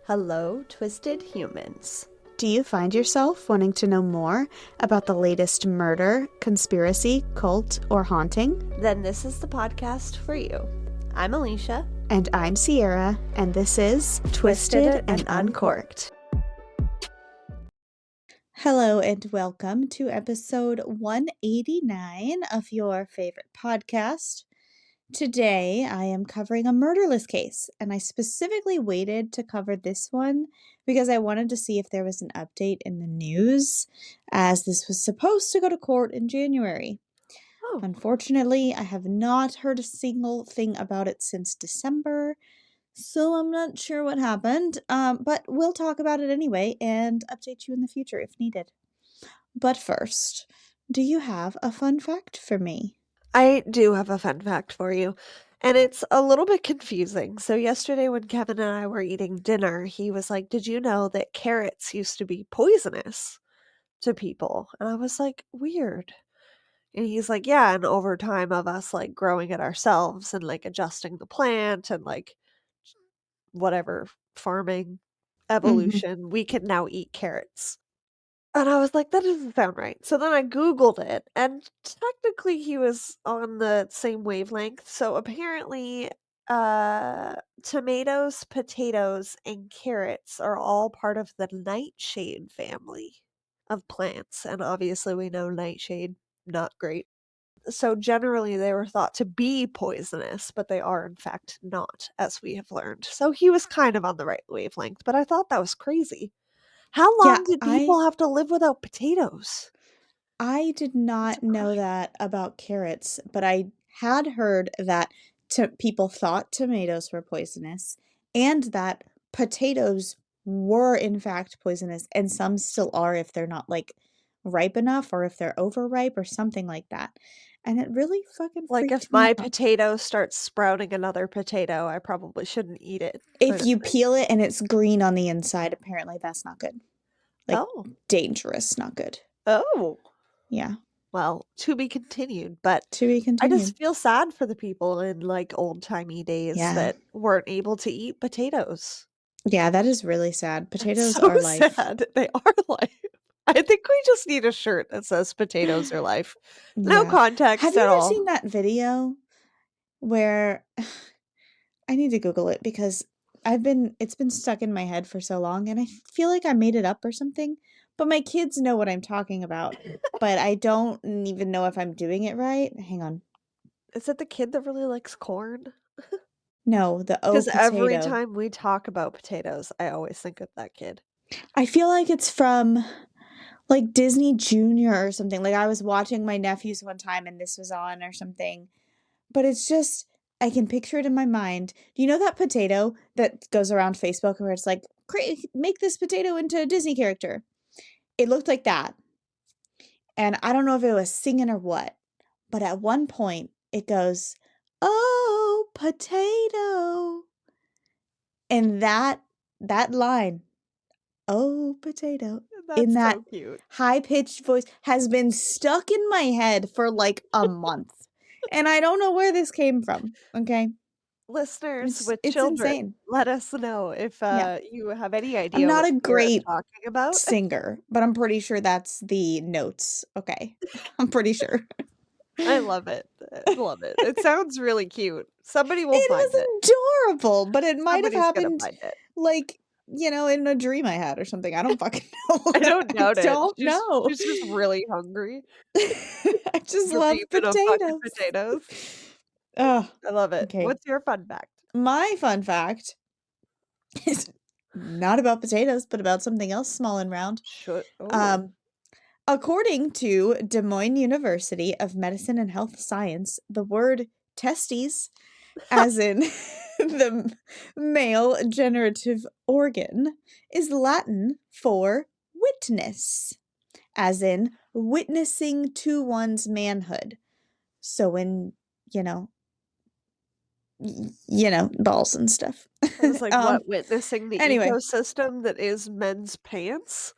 Hello, twisted humans. Do you find yourself wanting to know more about the latest murder, conspiracy, cult, or haunting? Then this is the podcast for you. I'm Alicia. And I'm Sierra, and this is Twisted and Uncorked. Hello and welcome to episode 189 of your favorite podcast. Today, I am covering a murderless case, and I specifically waited to cover this one because I wanted to see if there was an update in the news, as this was supposed to go to court in January. Oh. Unfortunately, I have not heard a single thing about it since December, so I'm not sure what happened, but we'll talk about it anyway and update you in the future if needed. But first, do you have a fun fact for me? I do have a fun fact for you, and it's a little bit confusing. So yesterday when Kevin and I were eating dinner, he was like, "Did you know that carrots used to be poisonous to people?" And I was like, "Weird." And he's like, "Yeah, and over time of us like growing it ourselves and like adjusting the plant and like whatever farming evolution, we can now eat carrots." And I was like, "That doesn't sound right." So then I Googled it, and technically he was on the same wavelength. So apparently, tomatoes, potatoes, and carrots are all part of the nightshade family of plants. And obviously, we know nightshade, not great. So generally, they were thought to be poisonous, but they are in fact not, as we have learned. So he was kind of on the right wavelength, but I thought that was crazy. How Yeah, long did people have to live without potatoes? I did not know that about carrots, but I had heard that people thought tomatoes were poisonous and that potatoes were in fact poisonous, and some still are if they're not like ripe enough or if they're overripe or something like that. And it really fucking Like, if freaked me my out. potato starts sprouting another potato, I probably shouldn't eat it. If you peel it and it's green on the inside, apparently that's not good. Like, Oh. dangerous, not good. Oh. Yeah. Well, to be continued, but To be I continued. just feel sad for the people in, like, old-timey days that weren't able to eat potatoes. Yeah, that is really sad. Potatoes So are life. sad. They are life. I think we just need a shirt that says "Potatoes are life." No Yeah. context Have you at ever all. seen that video where I need to Google it because it's been stuck in my head for so long and I feel like I made it up or something, but my kids know what I'm talking about, but I don't even know if I'm doing it right. Hang on. Is it the kid that really likes corn? No, the O Because every potato. time we talk about potatoes, I always think of that kid. I feel like it's from like Disney Junior or something. Like I was watching my nephews one time and this was on or something. But it's just, I can picture it in my mind. Do you know that potato that goes around Facebook where it's like, make this potato into a Disney character? It looked like that. And I don't know if it was singing or what, but at one point it goes, "Oh, potato." And that line, "Oh, potato," in That's that so cute. high-pitched voice has been stuck in my head for like a month. And I don't know where this came from, okay? Listeners with It's children, insane. let us know if Yeah. you have any I'm idea not what a Sierra's great talking about. singer, but I'm pretty sure that's the notes. Okay. I'm pretty sure. I love it. I love it. It sounds really cute. Somebody will It find it. was adorable, but it might have Somebody's gonna happened find it. like, in a dream I had or something. I don't fucking know. I don't doubt I it. don't know. She's just really hungry. I just love Dreaming of fucking potatoes. potatoes. Oh, I love it. okay. What's your fun fact? My fun fact is not about potatoes, but about something else small and round. Oh. According to Des Moines University of Medicine and Health Science, the word testes, as in the male generative organ, is Latin for witness, as in witnessing to one's manhood. So when, balls and stuff. I was like, what, witnessing the Anyway. ecosystem that is men's pants?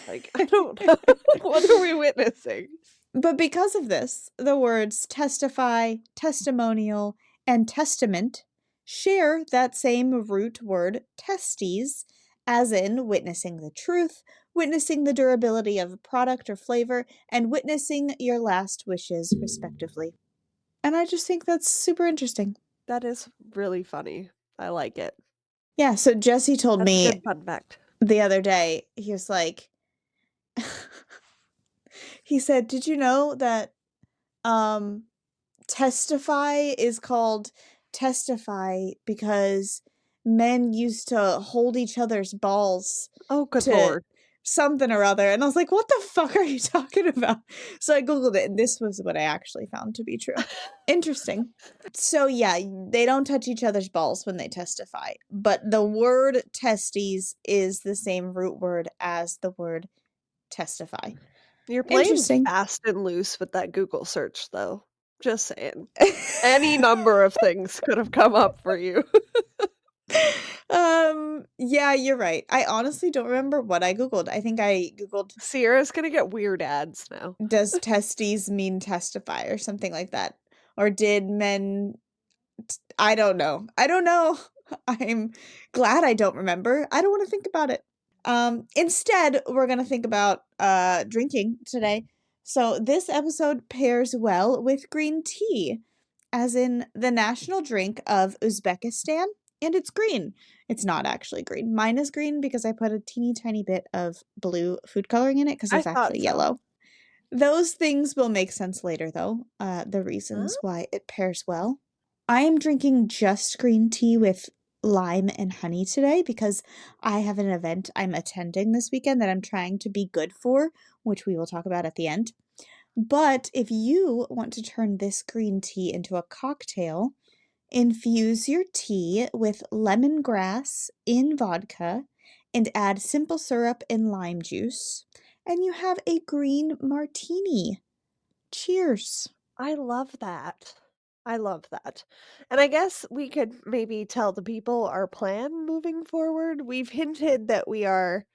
Like, I don't know. What are we witnessing? But because of this, the words testify, testimonial, and testament share that same root word testes, as in witnessing the truth, witnessing the durability of a product or flavor, and witnessing your last wishes, respectively. And I just think that's super interesting. That is really funny. I like it. Yeah, so Jesse told That's a me good fun fact. the other day, he was like, he said, "Did you know that um testify is called testify because men used to hold each other's balls Oh, good to lord. something or other," and I was like, "What the fuck are you talking about?" So I Googled it, and this was what I actually found to be true. Interesting. So, yeah, they don't touch each other's balls when they testify, but the word testes is the same root word as the word testify. You're playing Interesting. fast and loose with that Google search, though. Just saying. Any number of things could have come up for you. Yeah, you're right. I honestly don't remember what I Googled. I think I Googled, Sierra's gonna get weird ads now. "Does testes mean testify?" or something like that. Or did men I don't know. I don't know. I'm glad I don't remember. I don't wanna think about it. Instead, we're gonna think about, drinking today. So this episode pairs well with green tea, as in the national drink of Uzbekistan, and it's green. It's not actually green. Mine is green because I put a teeny tiny bit of blue food coloring in it because I it's thought actually so. yellow. Those things will make sense later, though, the Huh? reasons why it pairs well. I am drinking just green tea with lime and honey today because I have an event I'm attending this weekend that I'm trying to be good for, which we will talk about at the end. But if you want to turn this green tea into a cocktail, infuse your tea with lemongrass in vodka and add simple syrup and lime juice, and you have a green martini. Cheers. I love that. I love that. And I guess we could maybe tell the people our plan moving forward. We've hinted that we are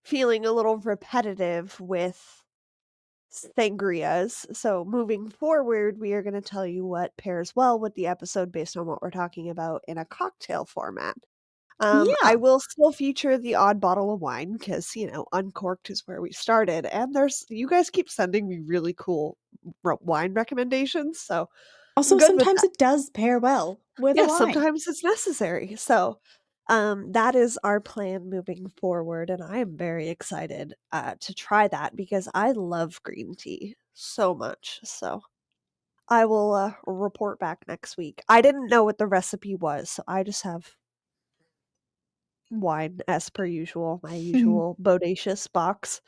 feeling a little repetitive with sangrias. So moving forward, we are going to tell you what pairs well with the episode based on what we're talking about in a cocktail format. I Yeah. will still feature the odd bottle of wine because, uncorked is where we started. And you guys keep sending me really cool wine recommendations. So I'm Also, good with sometimes that. it does pair well with a Yeah, wine. sometimes it's necessary. So that is our plan moving forward. And I am very excited to try that because I love green tea so much. So I will report back next week. I didn't know what the recipe was. So I just have wine as per usual, my usual bodacious box.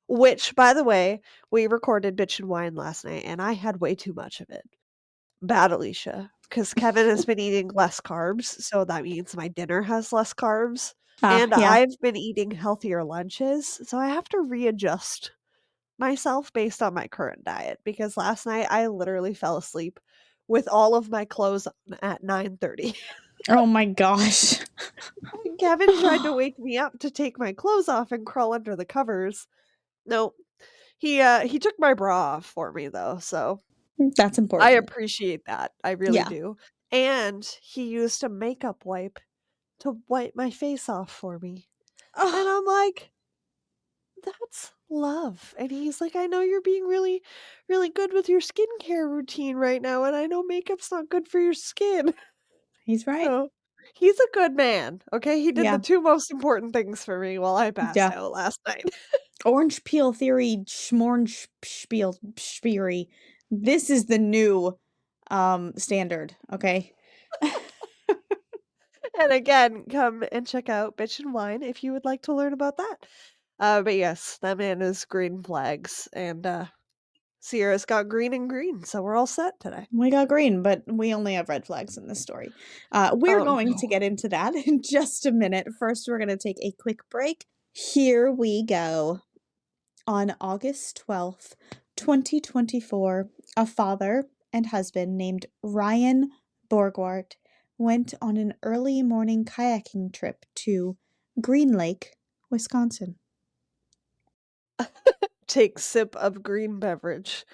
Which, by the way, we recorded Bitch and Wine last night, and I had way too much of it. Bad Alicia, because Kevin has been eating less carbs, so that means my dinner has less carbs, Ah, and yeah. I've been eating healthier lunches, so I have to readjust myself based on my current diet, because last night I literally fell asleep with all of my clothes on at 9:30. Oh my gosh. Kevin tried to wake me up to take my clothes off and crawl under the covers. No, he took my bra off for me though, so That's I important. appreciate that. I really Yeah. do. And he used a makeup wipe to wipe my face off for me. And Oh, I'm like, that's love. And he's like, I know you're being really, really good with your skincare routine right now, and I know makeup's not good for your skin. he's right. So he's a good man. Okay. He did the Yeah. two most important things for me while I passed Yeah. out last night. Orange peel theory, schmorn spiel, spiri. This is the new standard, okay? And again, come and check out Bitch and Wine if you would like to learn about that. But yes, that man is green flags, and Sierra's got green and green, so we're all set today. We got green, but we only have red flags in this story. We're Oh going to no. get into that in just a minute. First, we're going to take a quick break. Here we go. On August 12th, 2024, a father and husband named Ryan Borgwardt went on an early morning kayaking trip to Green Lake, Wisconsin. Take sip of green beverage.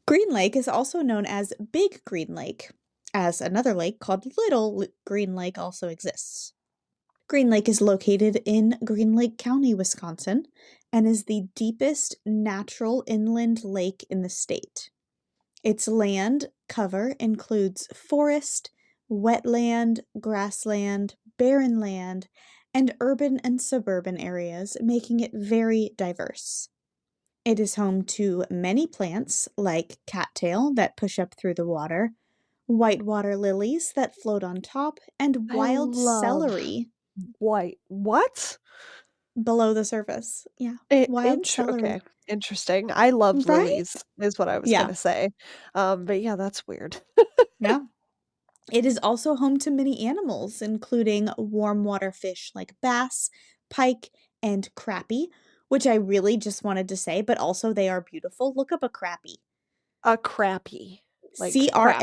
Green Lake is also known as Big Green Lake, as another lake called Little Green Lake also exists. Green Lake is located in Green Lake County, Wisconsin, and is the deepest natural inland lake in the state. Its land cover includes forest, wetland, grassland, barren land, and urban and suburban areas, making it very diverse. It is home to many plants like cattail that push up through the water, whitewater lilies that float on top, and I wild love celery white what? below the surface. Yeah, wild Okay, celery. interesting. I love Right? lilies is what I was Yeah, gonna say. But yeah, that's weird. yeah. It is also home to many animals, including warm water fish like bass, pike, and crappie, which I really just wanted to say, but also they are beautiful. Look up a crappie. A crappie, like crap.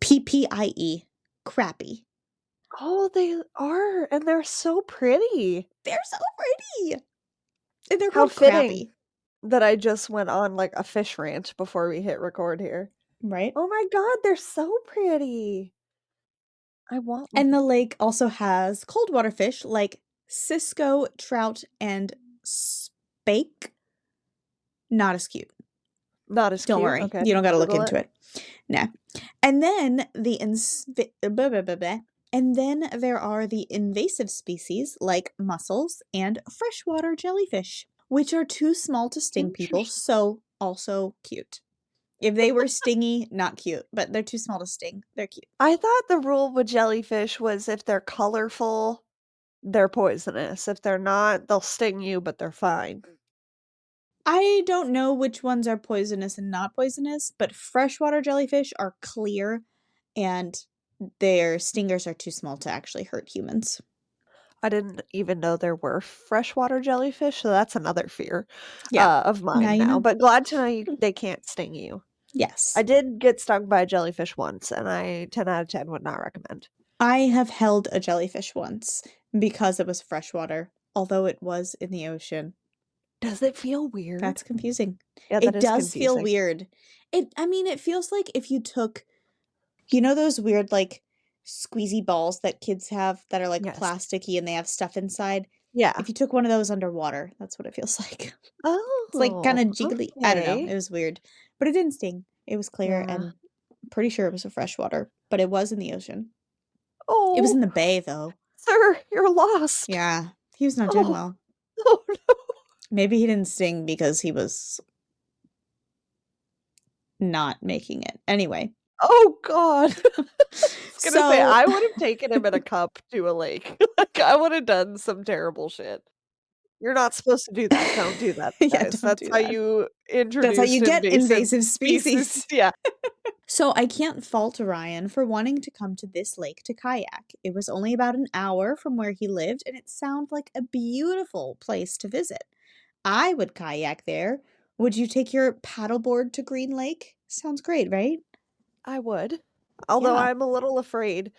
Crappie. Crappie. Oh, they are, and they're so pretty. They're so pretty. And they're How called fitting crappie, that I just went on, like, a fish rant before we hit record here. right? Oh my god, they're so pretty. I want And one. the lake also has cold water fish like cisco, trout, and spake. Not as cute. Not as Don't cute, worry. okay, You don't got to look Google it. into it. No. And then blah, blah, blah, blah. And then there are the invasive species like mussels and freshwater jellyfish, which are too small to sting people, Interest so also cute. If they were stingy, not cute, but they're too small to sting. They're cute. I thought the rule with jellyfish was if they're colorful, they're poisonous. If they're not, they'll sting you, but they're fine. I don't know which ones are poisonous and not poisonous, but freshwater jellyfish are clear and their stingers are too small to actually hurt humans. I didn't even know there were freshwater jellyfish, so that's another fear, Yeah. of Now mine you now, know. but glad to know they can't sting you. I Yes. did get stung by a jellyfish once, and I 10 out of 10 would not recommend. I have held a jellyfish once because it was freshwater, although it was in the ocean. Does it feel weird? That's confusing. Yeah, that It is does feel confusing. weird. It feels like if you took, you know, those weird, like, squeezy balls that kids have that are like Yes. plasticky and they have stuff inside? Yeah. If you took one of those underwater, that's what it feels like. It's like kind Oh, of jiggly. I don't know. okay. It was weird, but it didn't sting. It was clear Yeah. and pretty sure it was a freshwater, but it was in the ocean. It was in Oh, the bay though. sir, you're lost. Yeah, he was not doing Oh, well. oh no. Maybe he didn't sting because he was not making it. Anyway, Oh god. I was gonna say, so I would have taken him in a cup to a lake. Like, I would have done some terrible shit. You're not supposed to do that. Don't do that, yeah, guys. don't That's do how that. you That's how introduce you get invasive invasive species. species. Yeah. So I can't fault Ryan for wanting to come to this lake to kayak. It was only about an hour from where he lived, and it sounded like a beautiful place to visit. I would kayak there. Would you take your paddleboard to Green Lake? Sounds great, right? I would. Although Yeah. I'm a little afraid.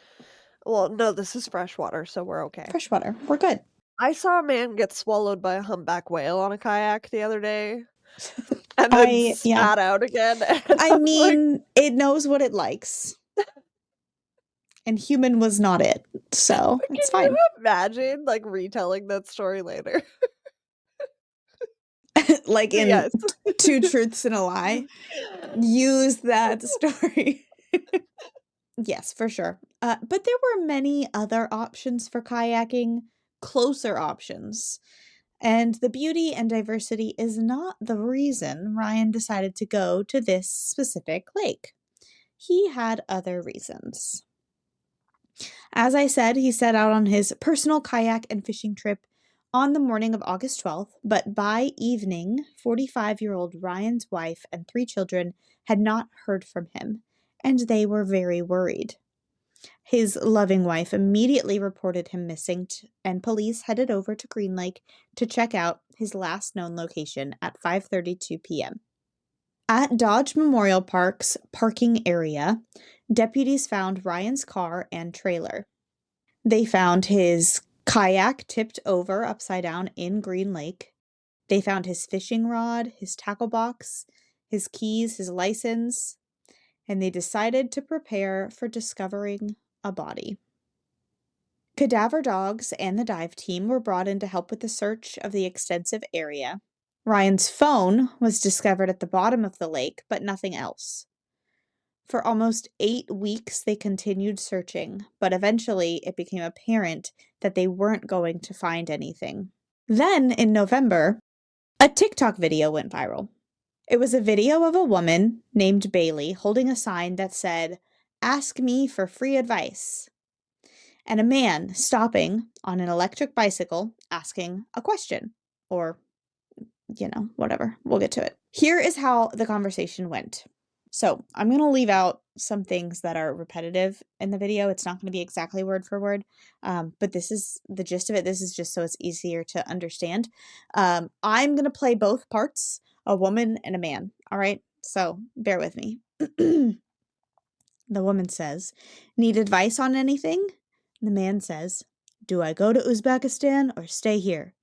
Well, no, this is freshwater, so we're okay. Freshwater. We're good. I saw a man get swallowed by a humpback whale on a kayak the other day and then Yeah. spat out again, and I I'm like, mean, it knows what it likes, and human was not it. So can it's you fine. imagine, like, retelling that story later? Like But in yes. Two Truths and a Lie. Use that story. Yes, for sure. But there were many other options for kayaking, closer options. And the beauty and diversity is not the reason Ryan decided to go to this specific lake. He had other reasons. As I said, he set out on his personal kayak and fishing trip on the morning of August 12th, but by evening, 45-year-old Ryan's wife and three children had not heard from him, and they were very worried. His loving wife immediately reported him missing, and police headed over to Green Lake to check out his last known location at 5:32 p.m. At Dodge Memorial Park's parking area, deputies found Ryan's car and trailer. They found his kayak tipped over upside down in Green Lake. They found his fishing rod, his tackle box, his keys, his license, and they decided to prepare for discovering a body. Cadaver dogs and the dive team were brought in to help with the search of the extensive area. Ryan's phone was discovered at the bottom of the lake, but nothing else. For almost 8 weeks, they continued searching, but eventually it became apparent that they weren't going to find anything. Then, in November, a TikTok video went viral. It was a video of a woman named Bailey holding a sign that said, "Ask me for free advice," and a man stopping on an electric bicycle asking a question, or, whatever. We'll get to it. Here is how the conversation went. So I'm going to leave out some things that are repetitive in the video. It's not going to be exactly word for word, but this is the gist of it. This is just so it's easier to understand. I'm going to play both parts, a woman and a man. All right, so bear with me. The woman says, "Need advice on anything?" The man says, "Do I go to Uzbekistan or stay here?"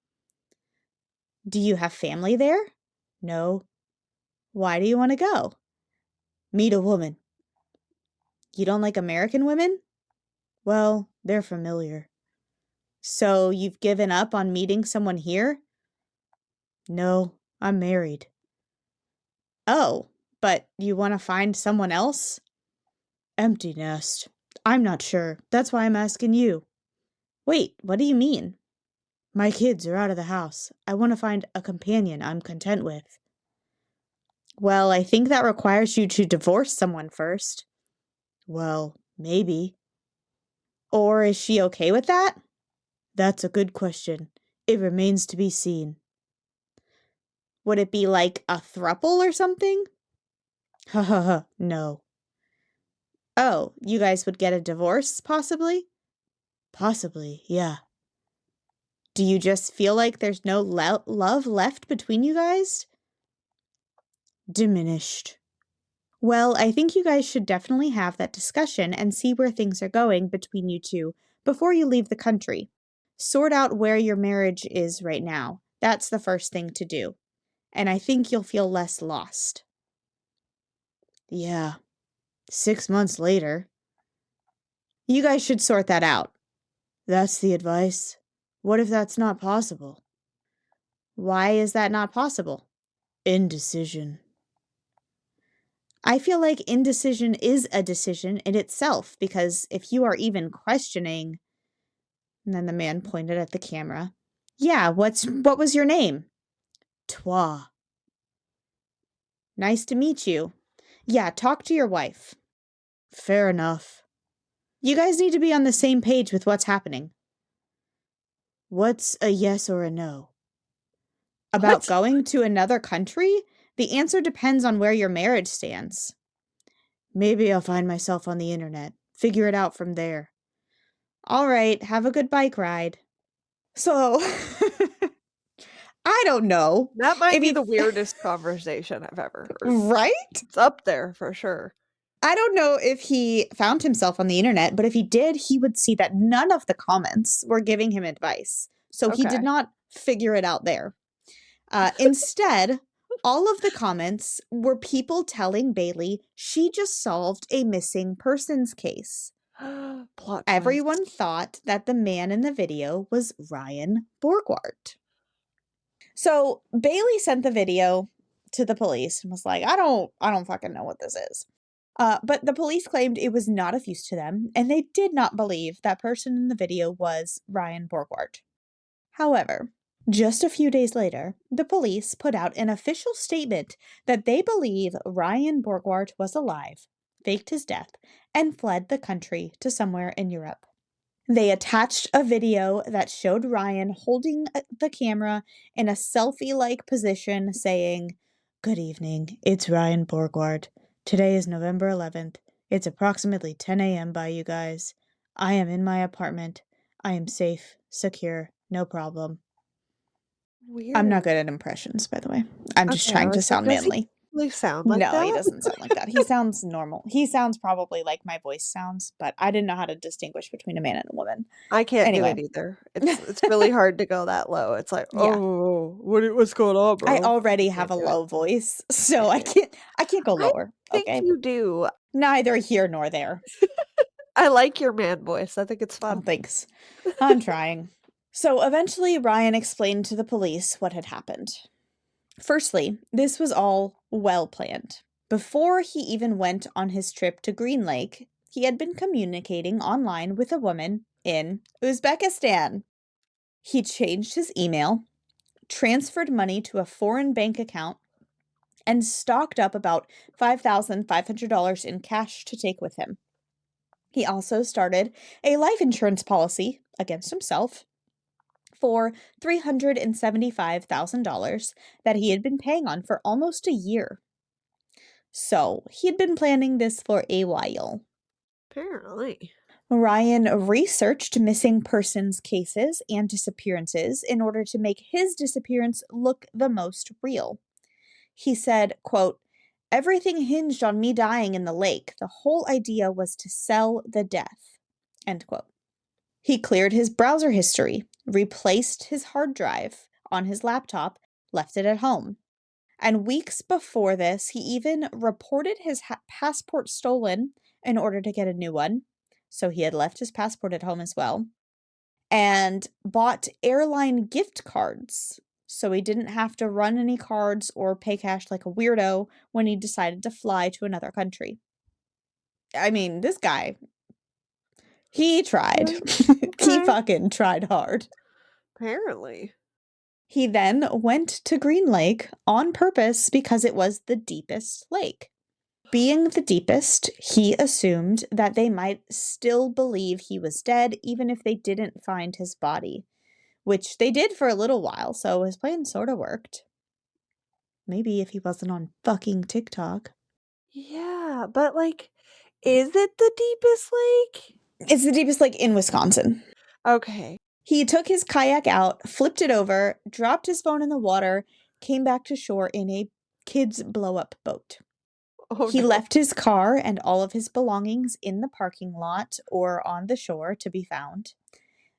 "Do you have family there?" "No." "Why do you want to go?" "Meet a woman." "You don't like American women?" "Well, they're familiar." "So you've given up on meeting someone here?" "No, I'm married." "Oh, but you want to find someone else?" "Empty nest. I'm not sure. That's why I'm asking you." "Wait, what do you mean?" "My kids are out of the house. I want to find a companion I'm content with." "Well, I think that requires you to divorce someone first." "Well, maybe." "Or is she okay with that?" "That's a good question. It remains to be seen." "Would it be like a throuple or something?" "Ha ha ha, no." "Oh, you guys would get a divorce, possibly?" "Possibly, yeah." "Do you just feel like there's no love left between you guys?" "Diminished." "Well, I think you guys should definitely have that discussion and see where things are going between you two before you leave the country. Sort out where your marriage is right now. That's the first thing to do. And I think you'll feel less lost." "Yeah, 6 months later." "You guys should sort that out." "That's the advice. What if that's not possible?" "Why is that not possible?" "Indecision." I feel like indecision is a decision in itself, because if you are even questioning, and then the man pointed at the camera. "Yeah, what was your name?" "Toi." "Nice to meet you." "Yeah, talk to your wife." "Fair enough." "You guys need to be on the same page with what's happening." "What's a yes or a no?" "About What? going to another country? The answer depends on where your marriage stands." "Maybe I'll find myself on the internet. Figure it out from there." "All right, have a good bike ride." So, I don't know That might if be he the weirdest conversation I've ever heard. right? It's up there for sure. I don't know if he found himself on the internet, but if he did, he would see that none of the comments were giving him advice. So he did Okay. not figure it out there. Instead, all of the comments were people telling Bailey she just solved a missing persons case. Plot Everyone twist. thought that the man in the video was Ryan Borgwardt. So Bailey sent the video to the police and was like, I don't fucking know what this is. But the police claimed it was not of use to them, and they did not believe that person in the video was Ryan Borgwardt. However, just a few days later, the police put out an official statement that they believe Ryan Borgwardt was alive, faked his death, and fled the country to somewhere in Europe. They attached a video that showed Ryan holding the camera in a selfie-like position saying, "Good evening, it's Ryan Borgwardt. Today is November 11th. It's approximately 10 a.m. by you guys. I am in my apartment. I am safe, secure, no problem." I'm not Weird. good at impressions, by the way. I'm just Okay, I trying to was like, sound does he manly. really sound like No, he that? doesn't sound like that. He sounds normal. He sounds probably like my voice sounds, but I didn't know how to distinguish between a man and a woman. I can't do it Anyway. either. It's really hard to go that low. It's like, Yeah. "Oh, what's going on, I bro?" I already have can't a do it. low voice, Can't so do I it. can't I can't go I lower, think okay? you do. Neither here nor there. I like your man voice. I think it's Oh, fun. thanks. I'm trying. So eventually, Ryan explained to the police what had happened. Firstly, this was all well planned. Before he even went on his trip to Green Lake, he had been communicating online with a woman in Uzbekistan. He changed his email, transferred money to a foreign bank account, and stocked up about $5,500 in cash to take with him. He also started a life insurance policy against himself for $375,000 that he had been paying on for almost a year. So, he had been planning this for a while. Apparently. Ryan researched missing persons cases and disappearances in order to make his disappearance look the most real. He said, quote, "Everything hinged on me dying in the lake. The whole idea was to sell the death." End quote. He cleared his browser history, replaced his hard drive on his laptop, left it at home. And weeks before this, he even reported his passport stolen in order to get a new one. So he had left his passport at home as well. And bought airline gift cards. So he didn't have to run any cards or pay cash like a weirdo when he decided to fly to another country. I mean, this guy, he tried. Okay. He Okay. fucking tried hard. Apparently. He then went to Green Lake on purpose because it was the deepest lake. Being the deepest, he assumed that they might still believe he was dead even if they didn't find his body, which they did for a little while, so his plan sort of worked. Maybe if he wasn't on fucking TikTok. Yeah, but, like, is it the deepest lake? It's the deepest lake in Wisconsin. Okay. He took his kayak out, flipped it over, dropped his phone in the water, came back to shore in a kid's blow up boat. Oh, He no. left his car and all of his belongings in the parking lot or on the shore to be found.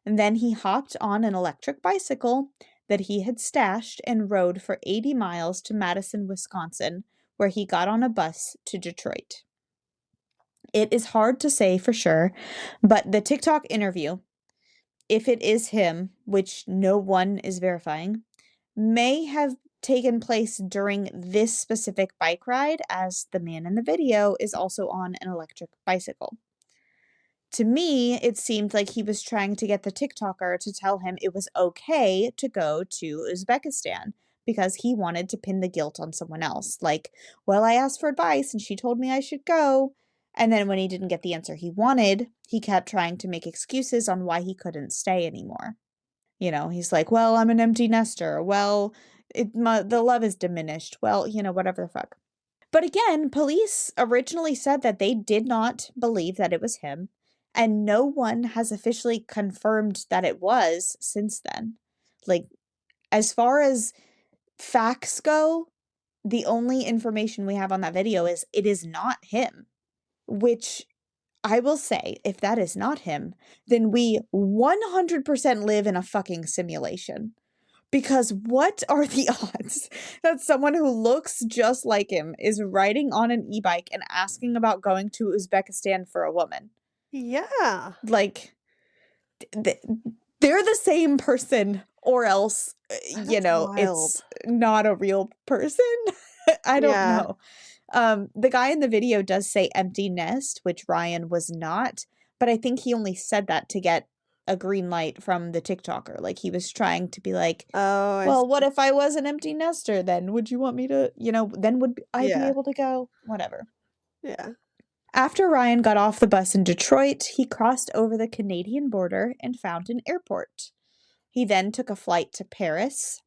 And then he hopped on an electric bicycle that he had stashed and rode for 80 miles to Madison, Wisconsin, where he got on a bus to Detroit. It is hard to say for sure, but the TikTok interview, if it is him, which no one is verifying, may have taken place during this specific bike ride, as the man in the video is also on an electric bicycle. To me, it seemed like he was trying to get the TikToker to tell him it was okay to go to Uzbekistan because he wanted to pin the guilt on someone else. Like, well, I asked for advice and she told me I should go. And then when he didn't get the answer he wanted, he kept trying to make excuses on why he couldn't stay anymore. You know, he's like, well, I'm an empty nester. Well, the love is diminished. Well, whatever the fuck. But again, police originally said that they did not believe that it was him, and no one has officially confirmed that it was since then. Like, as far as facts go, the only information we have on that video is it is not him, which I will say, if that is not him, then we 100% live in a fucking simulation. Because what are the odds that someone who looks just like him is riding on an e-bike and asking about going to Uzbekistan for a woman? Yeah. Like, th they're the same person or else, That's wild. it's not a real person. I don't Yeah. know. The guy in the video does say empty nest, which Ryan was not, but I think he only said that to get a green light from the TikToker. Like, he was trying to be like, Oh, I well, what see. if I was an empty nester then? Would you want me to, then would I be Yeah. able to go? Whatever. Yeah. After Ryan got off the bus in Detroit, he crossed over the Canadian border and found an airport. He then took a flight to Paris.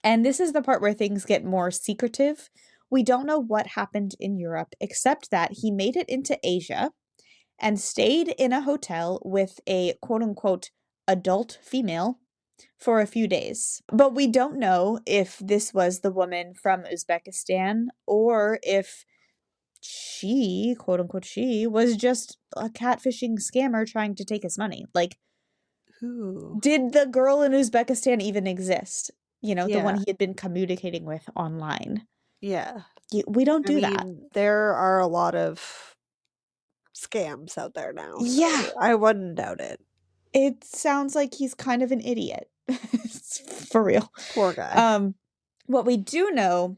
And this is the part where things get more secretive. We don't know what happened in Europe, except that he made it into Asia and stayed in a hotel with a quote unquote adult female for a few days. But we don't know if this was the woman from Uzbekistan or if she, quote unquote, she was just a catfishing scammer trying to take his money. Like, Ooh. did the girl in Uzbekistan even exist? The one Yeah. he had been communicating with online. Yeah. We don't I do that. mean, there are a lot of scams out there now, Yeah, so I wouldn't doubt it. it sounds like he's kind of an idiot. For real. Poor guy. Um, what we do know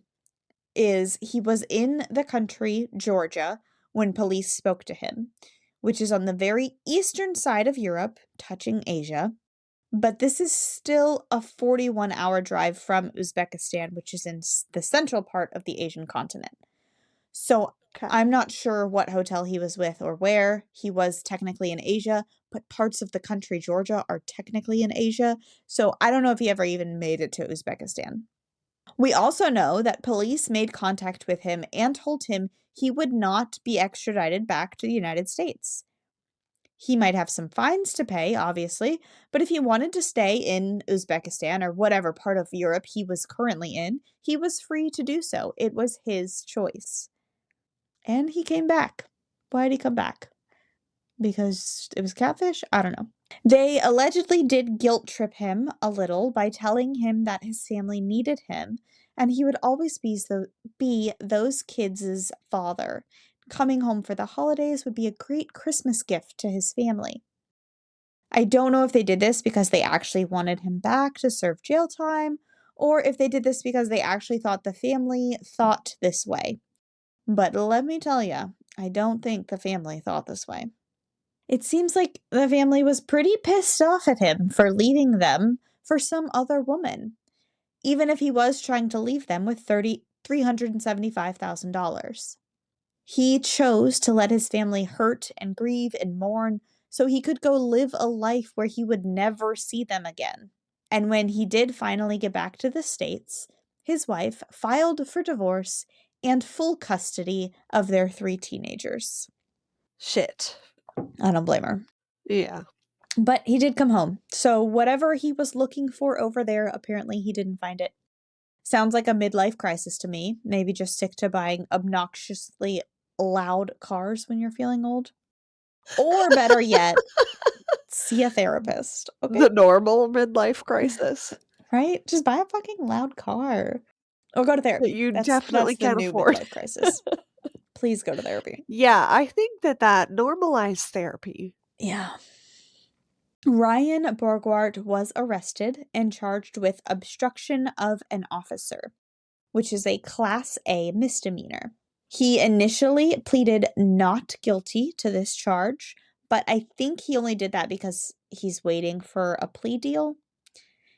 is he was in the country, Georgia, when police spoke to him, which is on the very eastern side of Europe, touching Asia. But this is still a 41-hour drive from Uzbekistan, which is in the central part of the Asian continent. So Okay. I'm not sure what hotel he was with or where. He was technically in Asia, but parts of the country, Georgia, are technically in Asia. So I don't know if he ever even made it to Uzbekistan. We also know that police made contact with him and told him he would not be extradited back to the United States. He might have some fines to pay, obviously, but if he wanted to stay in Uzbekistan or whatever part of Europe he was currently in, he was free to do so. It was his choice. And he came back. Why did he come back? Because it was catfish? I don't know. They allegedly did guilt trip him a little by telling him that his family needed him and he would always be those kids' father. Coming home for the holidays would be a great Christmas gift to his family. I don't know if they did this because they actually wanted him back to serve jail time or if they did this because they actually thought the family thought this way. But let me tell you, I don't think the family thought this way. It seems like the family was pretty pissed off at him for leaving them for some other woman, even if he was trying to leave them with $375,000. He chose to let his family hurt and grieve and mourn so he could go live a life where he would never see them again. And when he did finally get back to the States, his wife filed for divorce and full custody of their 3 teenagers. Shit. I don't blame her. Yeah. But he did come home. So whatever he was looking for over there, apparently he didn't find it. Sounds like a midlife crisis to me. Maybe just stick to buying obnoxiously loud cars when you're feeling old. Or better yet, see a therapist. Okay? The normal midlife crisis Right? Just buy a fucking loud car. Or go to that therapy. you That's definitely the can't new afford. midlife crisis. Please go to therapy. Yeah, I think that normalized therapy. Yeah. Ryan Borgwardt was arrested and charged with obstruction of an officer, which is a Class A misdemeanor. He initially pleaded not guilty to this charge, but I think he only did that because he's waiting for a plea deal.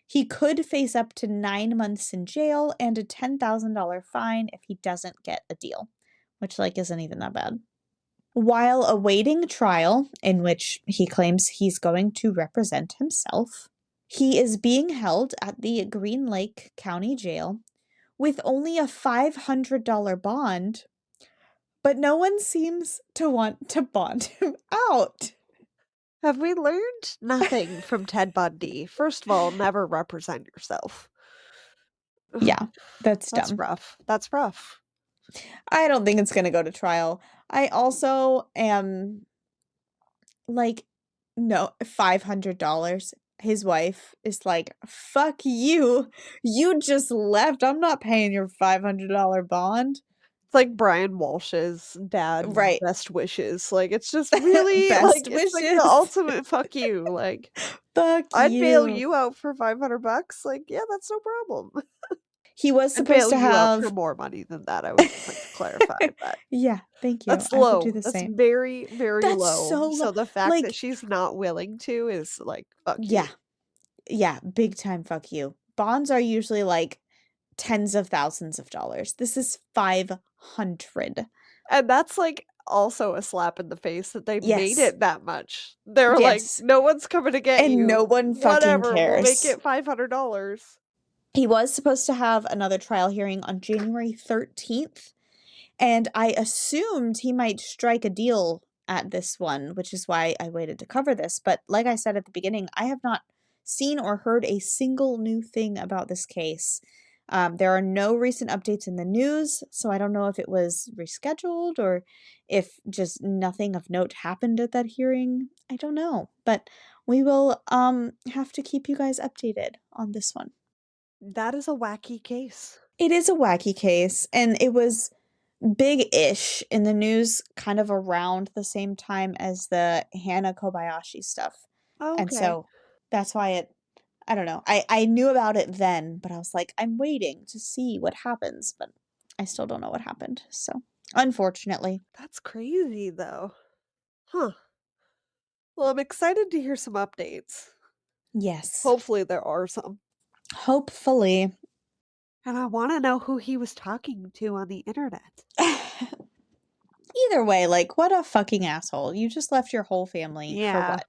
He could face up to 9 months in jail and a $10,000 fine if he doesn't get a deal, which isn't even that bad. While awaiting trial, in which he claims he's going to represent himself, he is being held at the Green Lake County Jail with only a $500 bond, but no one seems to want to bond him out. Have we learned nothing from Ted Bundy? First of all, never represent yourself. Yeah, that's That's dumb. rough. That's rough. I don't think it's going to go to trial. I also am like, no, $500. His wife is like, fuck you. You just left. I'm not paying your $500 bond. It's like Brian Walsh's dad's Right. best wishes. Like, it's just really Best it's like the wishes. ultimate fuck you. Like, Fuck I'd bail you. you out for $500. Like, yeah, that's no problem. He was I'd supposed bail to you out for have. more money than that. I would just like to clarify, but Yeah, thank you. that's I would do low. the That's same. very, very That's low. so low. So the fact that Like, she's not willing to is like, fuck you. yeah, yeah, big time fuck you. Bonds are usually like tens of thousands of dollars. This is 500. And that's, like, also a slap in the face that they made Yes. it that much. They're like, Yes. "No one's coming to get And no you. one fucking Whatever, we'll make cares. it $500." He was supposed to have another trial hearing on January 13th, and I assumed he might strike a deal at this one, which is why I waited to cover this. But like I said at the beginning, I have not seen or heard a single new thing about this case. There are no recent updates in the news, so I don't know if it was rescheduled or if just nothing of note happened at that hearing. I don't know, but we will have to keep you guys updated on this one. That is a wacky case. It is a wacky case, and it was big-ish in the news kind of around the same time as the Hana Kobayashi stuff. And Okay. so that's why I don't know. I knew about it then, but I was like, I'm waiting to see what happens, but I still don't know what happened. So, unfortunately. That's crazy, though. Huh. Well, I'm excited to hear some updates. Yes. Hopefully, there are some. Hopefully. And I want to know who he was talking to on the internet. Either way, like, what a fucking asshole. You just left your whole family for Yeah. what?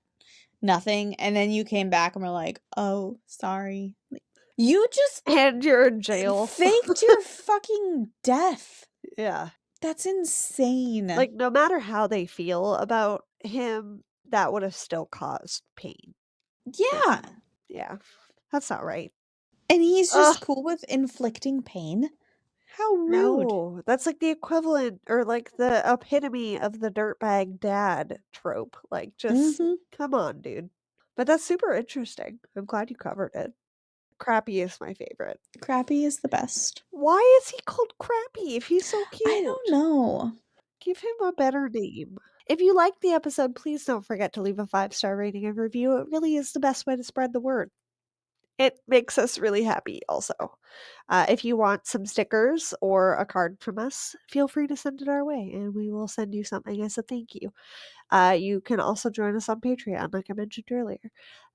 Nothing. And then you came back and were like, oh, sorry. Like, you just And you're in jail. faked your fucking death. Yeah. That's insane. Like, no matter how they feel about him, that would have still caused pain for Yeah. them. Yeah. That's not right. And he's Ugh. just cool with inflicting pain? How rude. No, that's like the equivalent or like the epitome of the dirtbag dad trope. Like, just Mhm. come on, dude. But that's super interesting. I'm glad you covered it. Crappy is my favorite. Crappy is the best. Why is he called Crappy if he's so I don't cute? know. Give him a better name. If you liked the episode, please don't forget to leave a 5-star rating and review. It really is the best way to spread the word. It makes us really happy also. If you want some stickers or a card from us, feel free to send it our way and we will send you something as a thank you. You can also join us on Patreon, like I mentioned earlier.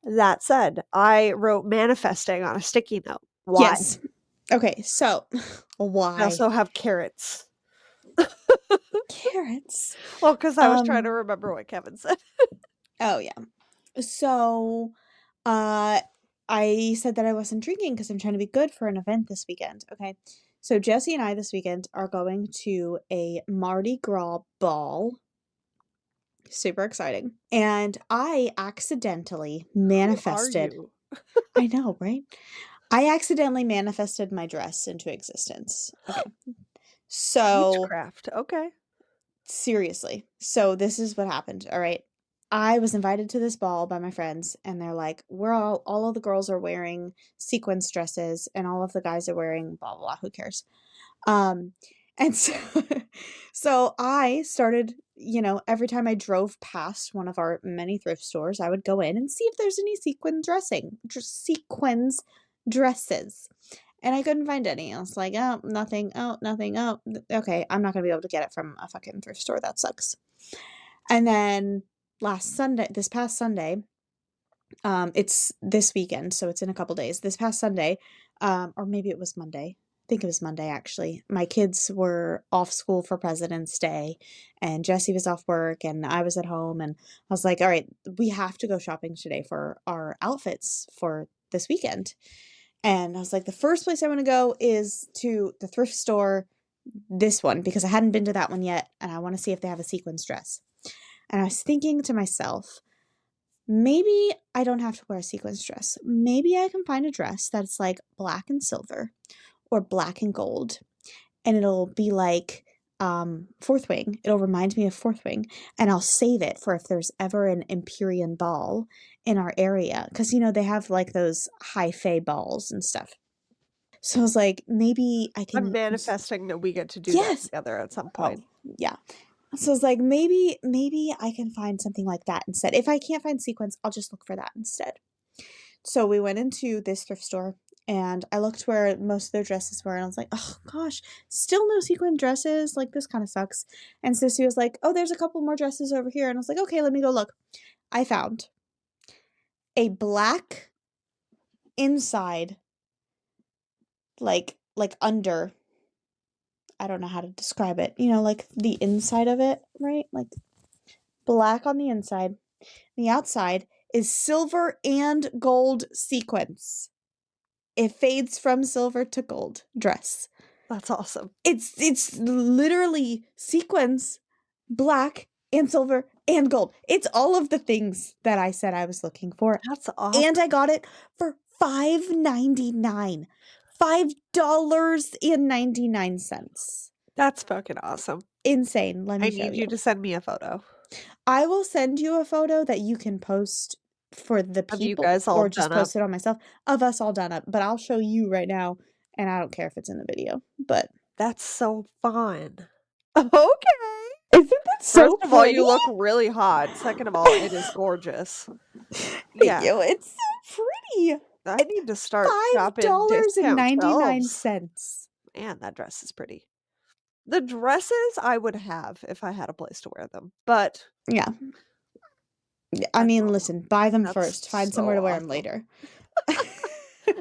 That said, I wrote manifesting on a sticky note. Why? Yes. Okay, so I why? also have carrots. Carrots. Well, because I was trying to Um, remember what Kevin said. oh yeah. So, uh, I said that I wasn't drinking because I'm trying to be good for an event this weekend. Okay. So Jesse and I this weekend are going to a Mardi Gras ball. Super exciting. And I accidentally Who are manifested. you? I know, right? I accidentally manifested my dress into existence. Okay. So, Witchcraft. Okay. seriously. So, this is what happened. All right. I was invited to this ball by my friends, and they're like, we're all of the girls are wearing sequence dresses, and all of the guys are wearing blah, blah, blah. Who cares? Um, and so, so I started, every time I drove past one of our many thrift stores, I would go in and see if there's any sequins dresses. And I couldn't find any. I was like, oh, nothing. Oh, nothing. Oh, okay. I'm not going to be able to get it from a fucking thrift store. That sucks. And then this past Sunday, it's this weekend, so it's in a couple days. This past Sunday, or maybe it was Monday. I think it was Monday actually. My kids were off school for President's Day, and Jesse was off work, and I was at home, and I was like, all right, we have to go shopping today for our outfits for this weekend. And I was like, the first place I want to go is to the thrift store, this one, because I hadn't been to that one yet, and I want to see if they have a sequins dress. And I was thinking to myself, maybe I don't have to wear a sequins dress. Maybe I can find a dress that's like black and silver or black and gold, and it'll be like Fourth Wing. It'll remind me of Fourth Wing, and I'll save it for if there's ever an Empyrean ball in our area, because they have like those high fae balls and stuff. So I was like, maybe I I'm can. manifesting that we get to do that Yes. together at some Oh, point. yeah. So I was like, maybe I can find something like that instead. If I can't find sequins, I'll just look for that instead. So we went into this thrift store and I looked where most of their dresses were and I was like, oh gosh, still no sequin dresses. Like, this kind of sucks. And Sissy was like, oh, there's a couple more dresses over here. And I was like, okay, let me go look. I found a black inside, like under, I don't know how to describe it. Like the inside of it, right? Like black on the inside. The outside is silver and gold sequins. It fades from silver to gold dress. That's awesome. It's literally sequins, black and silver and gold. It's all of the things that I said I was looking for. That's And I awesome. got it for $5.99. $5.99. That's fucking awesome. Insane, let I me show need you. you to send me a photo I will send you a photo that you can post for the of you people guys all or just done up. post it on myself of us all done up, but I'll show you right now, and I don't care if it's in the video, but That's so fun. Okay. Isn't that so First of all, pretty? you look really hot. Second of all, it is gorgeous. Thank Yeah, you. It's so pretty. I It's need to start shopping discount shelves. $5.99. Man, that dress is pretty. The dresses I would have if I had a place to wear them, but Yeah. I that's mean, all. listen, buy them That's first. Find so somewhere to wear them awesome. later.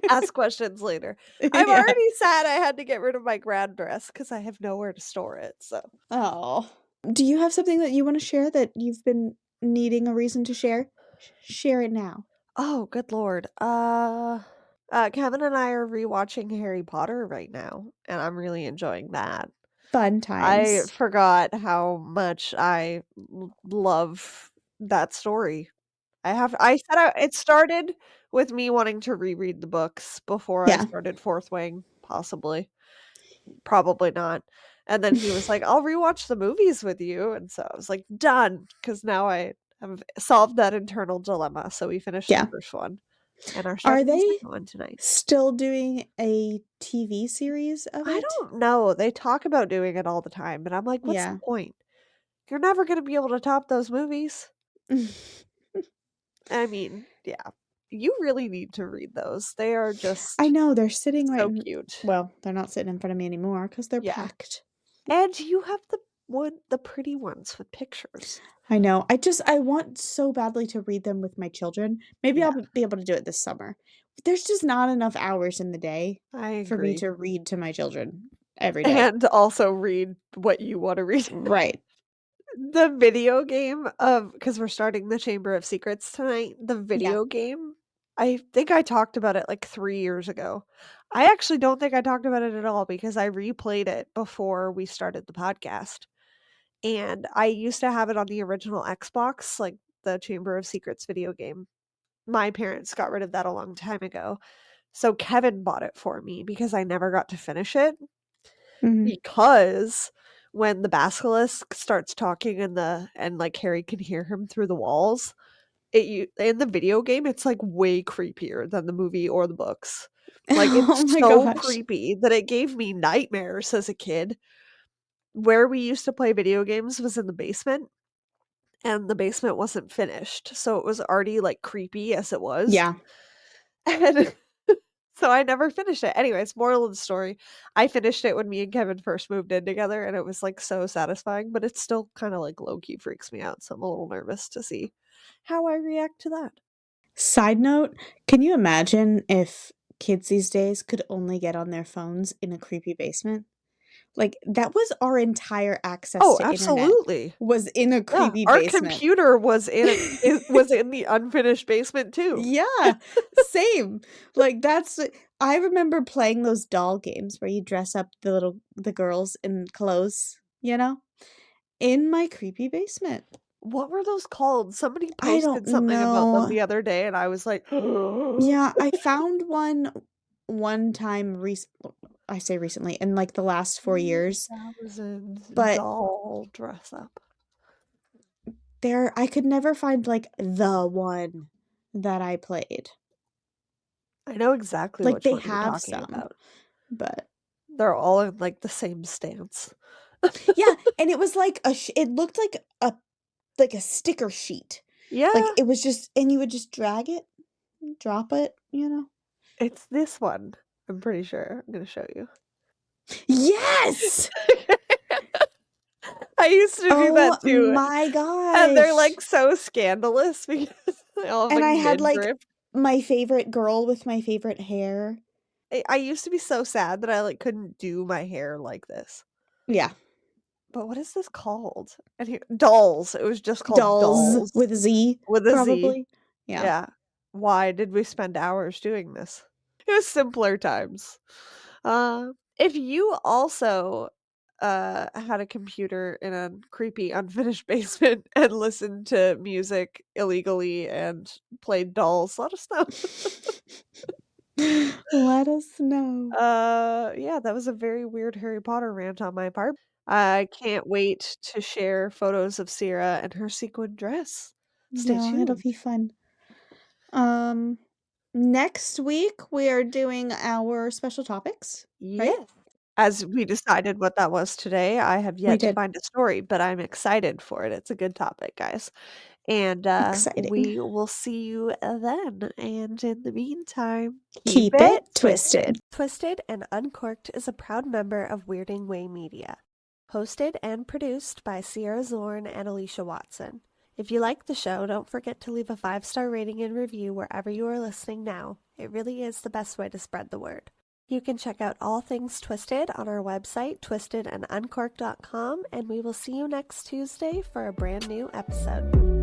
Ask questions later. I'm Yeah. already sad I had to get rid of my grad dress because I have nowhere to store it, so Oh. Do you have something that you wanna share that you've been needing a reason to share? Share it now. oh, good lord. Kevin and I are rewatching Harry Potter right now, and I'm really enjoying that. Fun I times. forgot how much I love that story. I said it started with me wanting to reread the books before I Yeah. started Fourth Wing, possibly. Probably not. And then he was like, "I'll rewatch the movies with you," and so I was like, "Done," because now I have solved that internal dilemma, so we finished the Yeah. first one and are Are starting the they second one tonight. still doing a TV series of I it? don't know, they talk about doing it all the time, and I'm like, "What's the Yeah. point? You're never gonna be able to top those movies." I mean, yeah. You really need to read those. They are I just know, they're sitting right so in cute. well, they're not sitting in front of me anymore because 'cause they're Yeah. packed. And you have the pretty ones with pictures. I know. I want so badly to read them with my children. Maybe Yeah, I'll be able to do it this summer. But there's just not enough hours in the day I for me agree. to read to my children every day. And also read what you wanna read. Right. The video game of because 'cause we're starting the Chamber of Secrets tonight, the Yeah. video game, I think I talked about it, like, 3 years ago. I actually don't think I talked about it at all because I replayed it before we started the podcast, and I used to have it on the original Xbox, like, the Chamber of Secrets video game. My parents got rid of that a long time ago, so Kevin bought it for me because I never got to finish it. Mhm. Because when the basilisk starts talking and, like, Harry can hear him through the walls, it you in the video game, it's, like, way creepier than the movie or the books. Like, Oh it's my so gosh. creepy that it gave me nightmares as a kid. Where we used to play video games was in the basement, and the basement wasn't finished, so it was already, like, creepy as it was, Yeah. and so I never finished it. Anyways, moral of the story, I finished it when me and Kevin first moved in together, and it was, like, so satisfying, but it still kinda, like, low key freaks me out, so I'm a little nervous to see how I react to that. Side note, can you imagine if kids these days could only get on their phones in a creepy basement? Like, that was our entire access Oh, to internet, absolutely. was in a Yeah, creepy our basement. computer was was in the unfinished basement too. Yeah, same. Like, that's I remember playing those doll games where you dress up the girls in clothes, in my creepy basement. What were those called? Somebody I don't posted something about them know. the other day, and I was like, Yeah, I found one time I say recently, in, like, the last 4 years, 2000 but doll dress up. I could never find, like, the one that I played. I know exactly Like, which they one you're have talking some, about. but They're all in, like, the same stance. yeah, and it was like it looked like a sticker sheet. Like, Yeah, it was just and you would just drag it, drop it. it's this one, I'm pretty sure. I'm gonna show you. Yes! I used to do Oh that too, my and they're, gosh. like, so scandalous because they all have, And like, I had, like, midriff. my favorite girl with my favorite hair. I used to be so sad that I, like, couldn't do my hair like this. Yeah. But what is this called? And here Dolls, it was just called Dolls Dolls with a Z, with a Z. probably. Yeah. Yeah. Why did we spend hours doing this? It was simpler times. If you also, had a computer in a creepy, unfinished basement and listened to music illegally and played dolls, let us know. Let us know. Yeah, that was a very weird Harry Potter rant on my part. I can't wait to share photos of Sierra and her sequin dress. Stay Yeah, it'll tuned. be fun. Um, Next week, we are doing our special topics, right? Yes. As we decided what that was today, I have We yet to did. find a story, but I'm excited for it. It's a good topic, guys. And, Exciting. we will see you, then, and in the meantime, keep Keep it it twisted. twisted. Twisted and Uncorked is a proud member of Weirding Way Media. Hosted and produced by Sierra Zorn and Alicia Watson. If you like the show, don't forget to leave a 5-star rating and review wherever you are listening now. It really is the best way to spread the word. You can check out all things Twisted on our website, twistedanduncorked.com, and we will see you next Tuesday for a brand new episode.